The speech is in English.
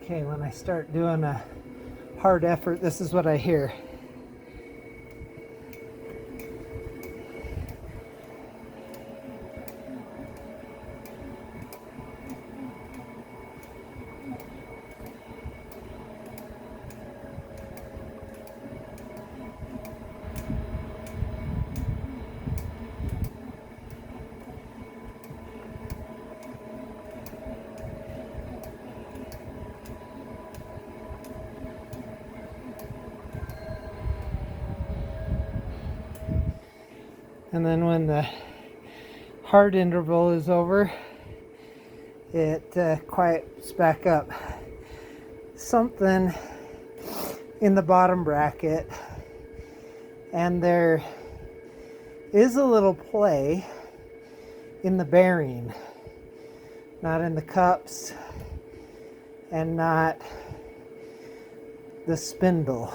Okay, when I start doing a hard effort, this is what I hear. And then when the hard interval is over, it quiets back up. Something in the bottom bracket, and there is a little play in the bearing, not in the cups and not the spindle.